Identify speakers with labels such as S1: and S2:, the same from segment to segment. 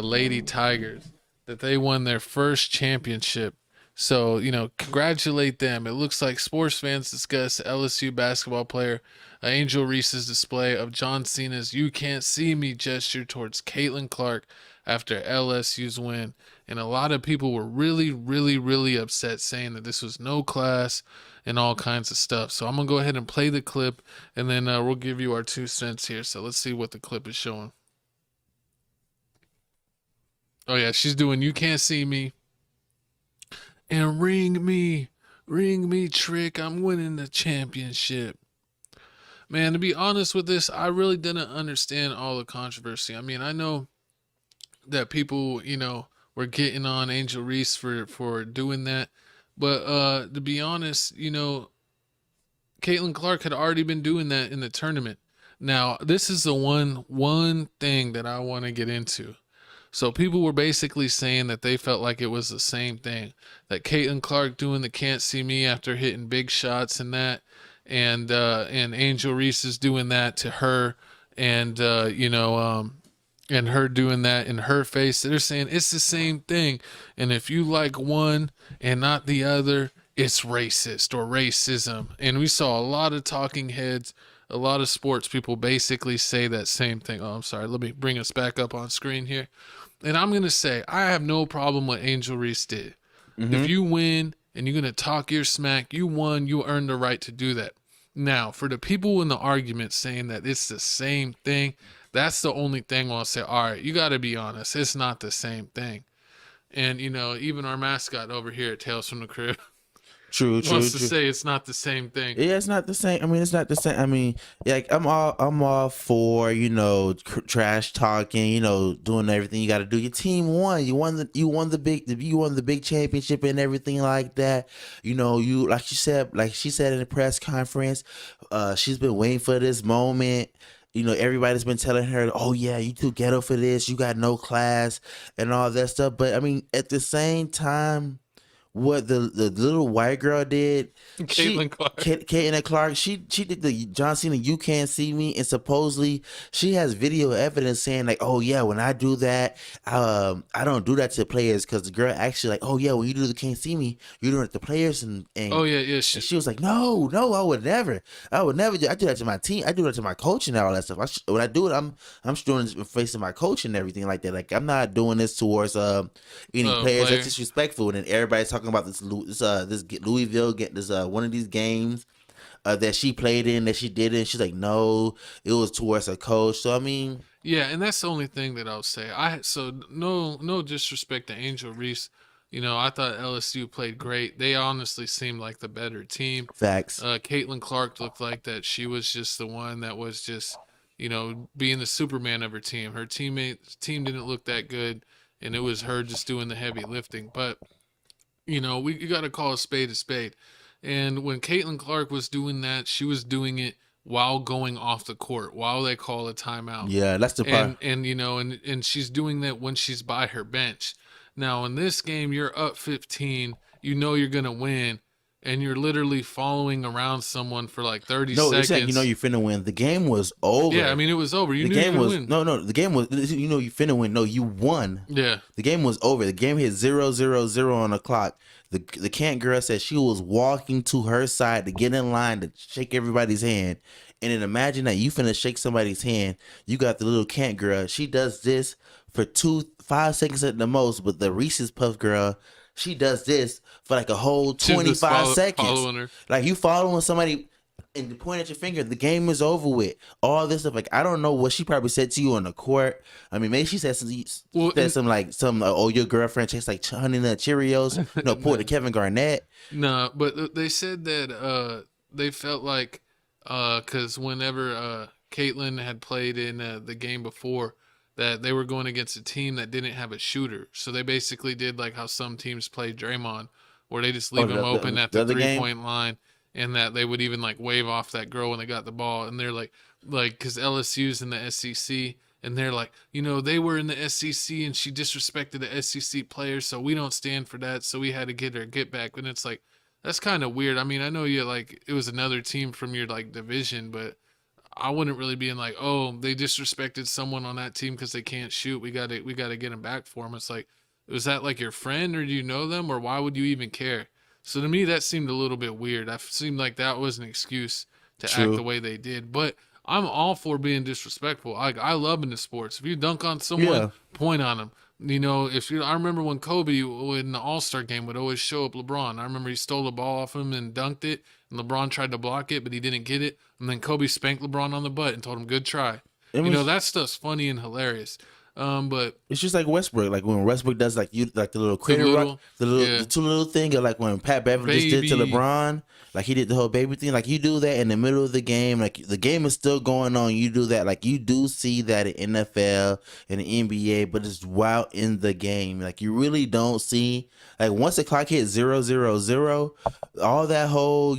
S1: the Lady Tigers, that they won their first championship. So, congratulate them. It looks like sports fans discuss LSU basketball player Angel Reese's display of John Cena's "You Can't See Me" gesture towards Caitlin Clark after LSU's win. And a lot of people were really, really, really upset, saying that this was no class and all kinds of stuff. So I'm going to go ahead and play the clip, and then we'll give you our 2 cents here. So let's see what the clip is showing. Oh, yeah, she's doing "You Can't See Me." And ring me, trick. I'm winning the championship. Man, to be honest with this, I really didn't understand all the controversy. I mean, I know that people, were getting on Angel Reese for doing that. But to be honest, Caitlin Clark had already been doing that in the tournament. Now, this is the one thing that I want to get into. So people were basically saying that they felt like it was the same thing. That Caitlin Clark doing the "Can't See Me" after hitting big shots and that, and Angel Reese is doing that to her, and and her doing that in her face. They're saying it's the same thing, and if you like one and not the other, it's racist or racism. And we saw a lot of talking heads, a lot of sports people basically say that same thing. Oh, I'm sorry. Let me bring us back up on screen here. And I'm going to say, I have no problem with Angel Reese did. If you win and you're going to talk your smack, you won, you earned the right to do that. Now, for the people in the argument saying that it's the same thing, that's the only thing I'll say, all right, you got to be honest. It's not the same thing. And, even our mascot over here at Tales from the Crib
S2: True,
S1: wants to say it's not the same thing.
S2: Yeah, it's not the same. I mean, it's not the same. I mean, like I'm all for trash talking, doing everything you got to do. Your team won. You won the big championship and everything like that. You like she said in the press conference, she's been waiting for this moment. Everybody's been telling her, "Oh yeah, you too ghetto for this. You got no class and all that stuff." But I mean, at the same time, what the little white girl did,
S1: Caitlin Clark.
S2: Caitlin Clark, she did the John Cena "You Can't See Me," and supposedly she has video evidence saying like, "Oh yeah, when I do that, I don't do that to players," because the girl actually like, "Oh yeah, when you do the "Can't See Me," you're doing it to players," and
S1: Oh, yeah,
S2: and she was like, no, I would never I do that to my team, I do that to my coach and all that stuff. When I do it, I'm doing it facing my coach and everything like that. Like I'm not doing this towards any players. That's disrespectful. And then everybody's talking about this Louisville get this one of these games that she played in that she did it. And she's like, no, it was towards her coach. So I mean,
S1: yeah, and that's the only thing that I'll say. So no disrespect to Angel Reese. I thought LSU played great. They honestly seemed like the better team.
S2: facts.
S1: Caitlin Clark looked like that she was just the one that was just, being the Superman of her team. Her team didn't look that good, and it was her just doing the heavy lifting. But you got to call a spade a spade. And when Caitlin Clark was doing that, she was doing it while going off the court, while they call a timeout.
S2: Yeah, that's the part.
S1: And she's doing that when she's by her bench. Now in this game, you're up 15. You're gonna win, and you're literally following around someone for like 30
S2: No,
S1: seconds.
S2: exactly. You finna win. The game was over.
S1: Yeah, I mean it was over.
S2: The game was win. No. The game was. You finna win. No, you won.
S1: Yeah.
S2: The game was over. The game hit 0-0-0 on the clock. The Kent girl said she was walking to her side to get in line to shake everybody's hand. And then imagine that you finna shake somebody's hand. You got the little Kent girl. She does this for 5 seconds at the most. But the Reese's Puff girl, she does this for like a whole 25 seconds.
S1: Following her.
S2: Like you following somebody and point at your finger, the game is over with. All this stuff, like I don't know what she probably said to you on the court. I mean, maybe she said some oh, your girlfriend tastes like Honey Nut Cheerios. Pour to Kevin Garnett.
S1: No, but they said that they felt like because whenever Caitlin had played in the game before, that they were going against a team that didn't have a shooter, so they basically did like how some teams play Draymond, where they just leave him open at the 3-point line. And that they would even like wave off that girl when they got the ball, and they're like, because LSU's in the SEC, and they're like, they were in the SEC, and she disrespected the SEC players, so we don't stand for that, so we had to get her get back. And it's like, that's kind of weird. I mean, I know it was another team from your like division, but I wouldn't really be in like, oh, they disrespected someone on that team because they can't shoot. We gotta get them back for them. It's like, was that like your friend or do you know them or why would you even care? So to me, that seemed a little bit weird. That seemed like that was an excuse to act the
S2: True.
S1: way they did. But I'm all for being disrespectful. I love in the sports. If you dunk on someone,
S2: Yeah.
S1: point on them. I remember when Kobe in the All Star game would always show up LeBron. I remember he stole the ball off him and dunked it, and LeBron tried to block it, but he didn't get it. And then Kobe spanked LeBron on the butt and told him, "Good try."
S2: I mean,
S1: That stuff's funny and hilarious. But
S2: it's just like Westbrook. Like when Westbrook does like the little
S1: too
S2: crater rock,
S1: little, yeah,
S2: the too little thing, or like when Pat Beverly just did to
S1: baby.
S2: LeBron, like he did the whole baby thing. Like you do that in the middle of the game, like the game is still going on. You do that, like you do see that in NFL and the NBA, but it's while in the game. Like you really don't see like once the clock hits 0-0-0, all that whole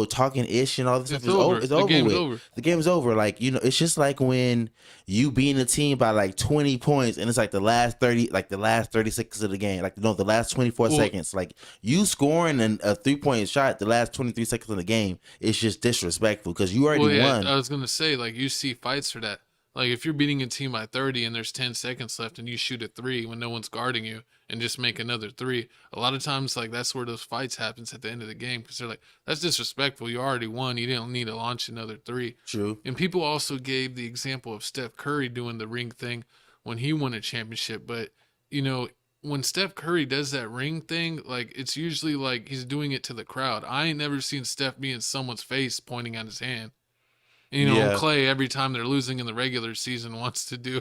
S2: talking ish and all this stuff
S1: It's
S2: is
S1: over.
S2: over. It's
S1: The
S2: over
S1: game's
S2: with.
S1: over.
S2: The game's over. Like it's just like when you beating a team by like 20 points and it's like the last 30 seconds of the game, like the last 24
S1: Well,
S2: seconds, like you scoring a 3-point shot the last 23 seconds of the game, it's just disrespectful because you already
S1: Well, yeah,
S2: won.
S1: I was gonna say like you see fights for that. Like if you're beating a team by 30 and there's 10 seconds left and you shoot a three when no one's guarding you and just make another three, a lot of times like that's where those fights happens at the end of the game because they're like that's disrespectful. You already won. You didn't need to launch another three.
S2: True.
S1: And people also gave the example of Steph Curry doing the ring thing when he won a championship, but you know. When Steph Curry does that ring thing, like it's usually like he's doing it to the crowd. I ain't never seen Steph be in someone's face pointing at his hand.
S2: Yeah.
S1: Clay every time they're losing in the regular season wants to do.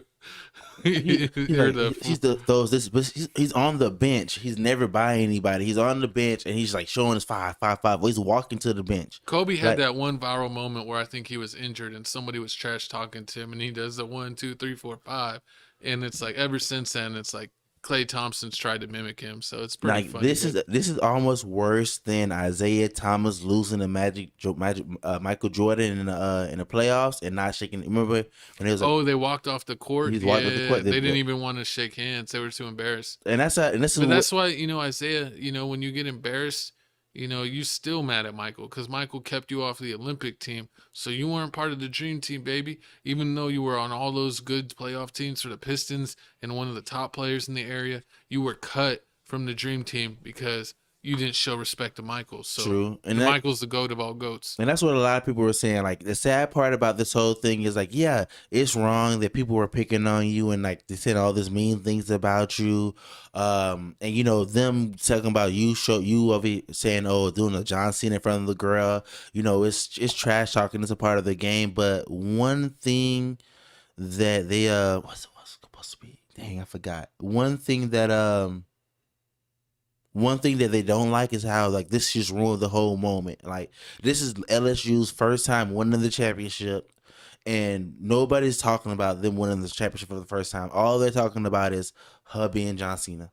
S2: He's the those this but he's on the bench. He's never by anybody. He's on the bench and he's like showing his 5-5-5. Well, he's walking to the bench.
S1: Kobe had
S2: Like
S1: that one viral moment where I think he was injured and somebody was trash talking to him, and he does the 1, 2, 3, 4, 5, and it's like ever since then it's like Klay Thompson's tried to mimic him, so it's pretty
S2: like
S1: funny.
S2: this is almost worse than Isaiah Thomas losing to Michael Jordan in the playoffs and not shaking. Remember when it was like,
S1: Oh, they walked off the court.
S2: he's walked off the court.
S1: They didn't even want to shake hands. They were too embarrassed.
S2: And this is
S1: But that's why, Isaiah, when you get embarrassed, you still mad at Michael because Michael kept you off the Olympic team. So you weren't part of the dream team, baby. Even though you were on all those good playoff teams for the Pistons and one of the top players in the area, you were cut from the dream team because you didn't show respect to Michael. So
S2: true. And
S1: Michael's the goat of all goats.
S2: And that's what a lot of people were saying. Like the sad part about this whole thing is like, yeah, it's wrong that people were picking on you and like they said all these mean things about you. And them talking about you of it saying, oh, doing a John Cena in front of the girl. It's trash talking. It's a part of the game. But one thing that they what's it supposed to be? Dang, I forgot. One thing that they don't like is how like this just ruined the whole moment. Like this is LSU's first time winning the championship, and nobody's talking about them winning the championship for the first time. All they're talking about is hubby and John Cena.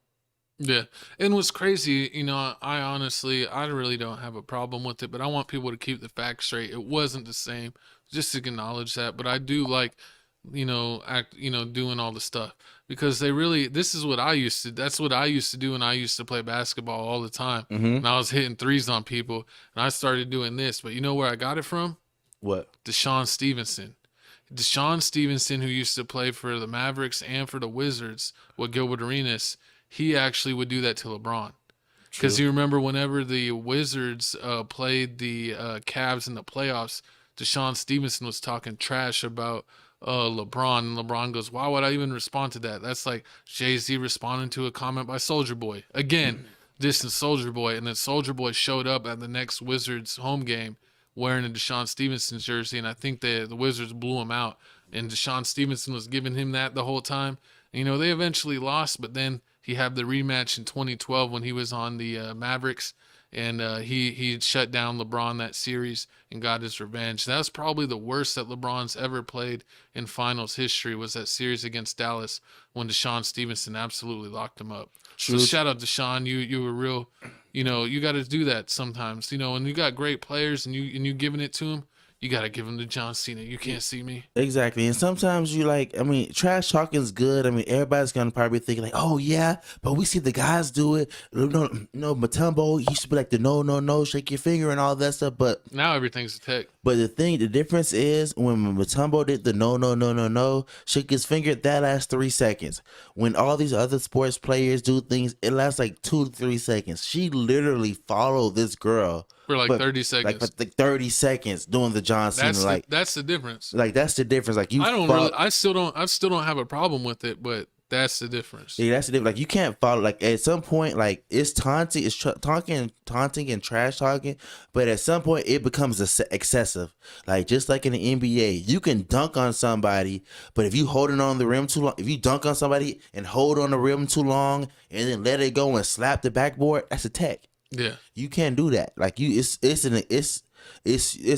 S1: Yeah. And what's crazy, I really don't have a problem with it, but I want people to keep the facts straight. It wasn't the same, just to acknowledge that. But I do like, doing all the stuff because this is what that's what I used to do. And I used to play basketball all the time.
S2: Mm-hmm.
S1: And I was hitting threes on people and I started doing this, but you know where I got it from?
S2: What?
S1: Deshaun Stevenson, who used to play for the Mavericks and for the Wizards with Gilbert Arenas, he actually would do that to LeBron. Because you remember whenever the Wizards played the Cavs in the playoffs, Deshaun Stevenson was talking trash about LeBron, and LeBron goes, "Why would I even respond to that? That's like Jay-Z responding to a comment by Soulja Boy." Again, dissing Soulja Boy, and then Soulja Boy showed up at the next Wizards home game wearing a Deshaun Stevenson jersey, and I think the Wizards blew him out, and Deshaun Stevenson was giving him that the whole time. They eventually lost, but then he had the rematch in 2012 when he was on the Mavericks, and he shut down LeBron that series and got his revenge. That was probably the worst that LeBron's ever played in finals history, was that series against Dallas when Deshaun Stevenson absolutely locked him up.
S2: True.
S1: So shout out Deshaun, you were real. You got to do that sometimes. When you got great players and you giving it to them, you got to give them to John Cena. You can't see me.
S2: Exactly. And sometimes you like, I mean, trash talking is good. I mean, everybody's gonna probably think like, oh yeah, but we see the guys do it. No, Matumbo, he used to be like the no, shake your finger and all that stuff.
S1: Now everything's a tech.
S2: But the difference is when Matumbo did the no, shake his finger, that lasts 3 seconds. When all these other sports players do things, it lasts like 2 to 3 seconds. She literally followed this girl
S1: For like 30 seconds.
S2: like 30 seconds doing the John Cena.
S1: That's the difference.
S2: Like that's the difference. Like
S1: I still don't have a problem with it, but that's the difference.
S2: Yeah, that's the difference. Like you can't follow. Like at some point, like it's taunting, taunting and trash talking. But at some point, it becomes excessive. Like just like in the NBA, you can dunk on somebody, but if you holding on the rim too long, if you dunk on somebody and hold on the rim too long and then let it go and slap the backboard, that's a tech.
S1: Yeah,
S2: you can't do that. Like it's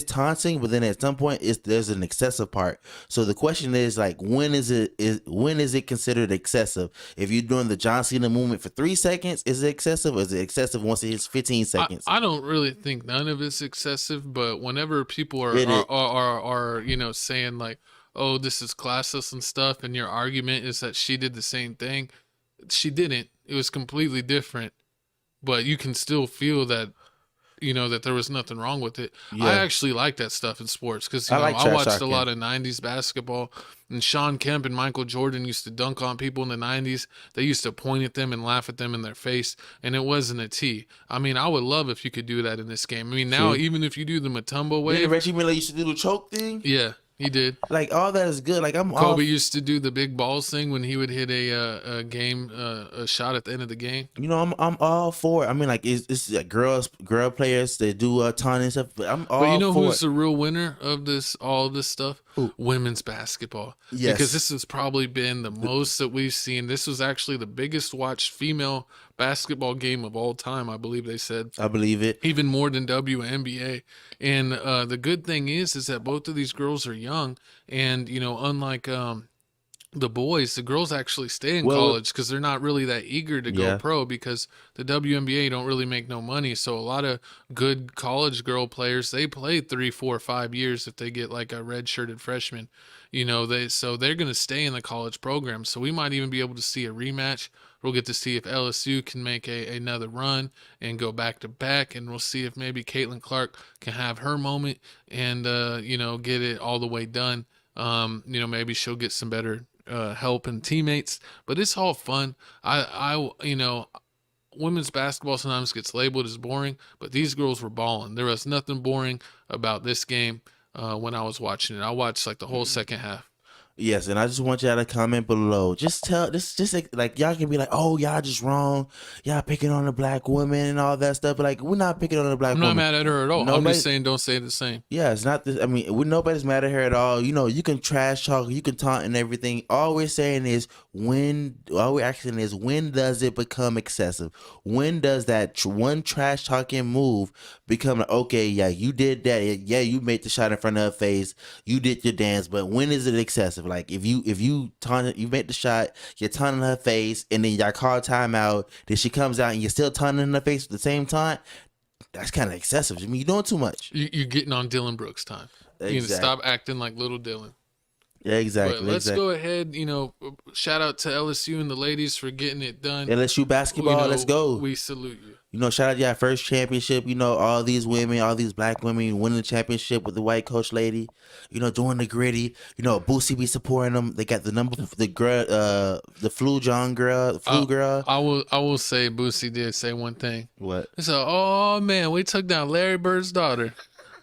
S2: taunting, but then at some point there's an excessive part. So the question is like, when is it considered excessive? If you're doing the John Cena movement for 3 seconds, is it excessive, or is it excessive once it hits 15 seconds?
S1: I don't really think none of it's excessive, but whenever people are saying like, oh, this is classless and stuff, and your argument is that she did the same thing, she didn't. It was completely different, but you can still feel that. That there was nothing wrong with it. Yeah. I actually like that stuff in sports because I watched a lot of 90s basketball, and Sean Kemp and Michael Jordan used to dunk on people in the 90s. They used to point at them and laugh at them in their face, and it wasn't a T. I mean, I would love if you could do that in this game. I mean, now even if you do the Matumbo wave.
S2: Yeah, Reggie Miller used to do the choke thing?
S1: Yeah. He did.
S2: Like all that is good. Like
S1: Kobe used to do the big balls thing when he would hit a shot at the end of the game.
S2: I'm all for it. I mean, like it's like girl players that do taunting and stuff. But I'm all. But
S1: who's the real winner of all this stuff?
S2: Who?
S1: Women's basketball.
S2: Yes.
S1: Because this has probably been the most that we've seen. This was actually the biggest watched female basketball game of all time, I believe they said.
S2: I believe it.
S1: Even more than WNBA. And the good thing is that both of these girls are young, and unlike the boys, the girls actually stay in college because they're not really that eager to go pro, because the WNBA don't really make no money. So a lot of good college girl players, they play 3, 4, 5 years if they get like a red-shirted freshman. They're going to stay in the college program. So we might even be able to see a rematch. We'll get to see if LSU can make another run and go back to back, and we'll see if maybe Caitlin Clark can have her moment and get it all the way done. Maybe she'll get some better help and teammates, but it's all fun. Women's basketball sometimes gets labeled as boring, but these girls were balling. There was nothing boring about this game when I was watching it. I watched like the whole second half.
S2: Yes, and I just want y'all to comment below. Just like y'all can be like, oh, y'all just wrong. Y'all picking on the black woman and all that stuff. But like, we're not picking on the black woman.
S1: I'm not mad at her at all. I'm just saying, don't say the same.
S2: Yeah, it's not this. I mean, nobody's mad at her at all. You can trash talk, you can taunt and everything. All we're saying is when does it become excessive? When does that one trash talking move become like, okay, yeah, you did that. Yeah, you made the shot in front of her face. You did your dance. But when is it excessive? Like if you taunt, you make the shot, you're taunting her face, and then y'all call timeout, then she comes out and you're still taunting her face at the same time. That's kind of excessive. I mean, you're doing too much.
S1: You're getting on Dylan Brooks' time. Exactly. You need to stop acting like little Dylan.
S2: Yeah, exactly.
S1: But let's go ahead. Shout out to LSU and the ladies for getting it done.
S2: LSU basketball, let's go.
S1: We salute you.
S2: Shout out to y'all first championship. All these women, all these black women winning the championship with the white coach lady. Doing the gritty. Boosie be supporting them. They got the girl, the flu girl.
S1: I will say Boosie did say one thing.
S2: What?
S1: He said, "Oh man, we took down Larry Bird's daughter."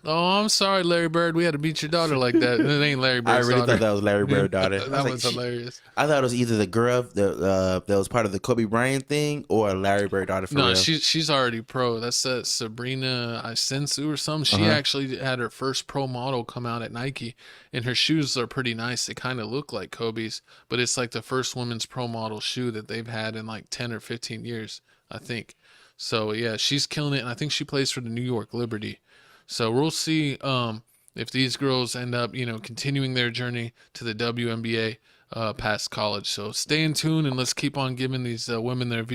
S1: Oh, I'm sorry, Larry Bird. We had to beat your daughter like that. It ain't Larry Bird's daughter.
S2: I really thought that was Larry Bird's daughter.
S1: That was hilarious.
S2: I thought it was either the girl that was part of the Kobe Bryant thing or Larry Bird's daughter.
S1: No, she's already pro. That's that Sabrina Isensu or something. She actually had her first pro model come out at Nike, and her shoes are pretty nice. They kind of look like Kobe's, but it's like the first women's pro model shoe that they've had in like 10 or 15 years, I think. So yeah, she's killing it, and I think she plays for the New York Liberty. So we'll see if these girls end up, continuing their journey to the WNBA past college. So stay in tune, and let's keep on giving these women their views.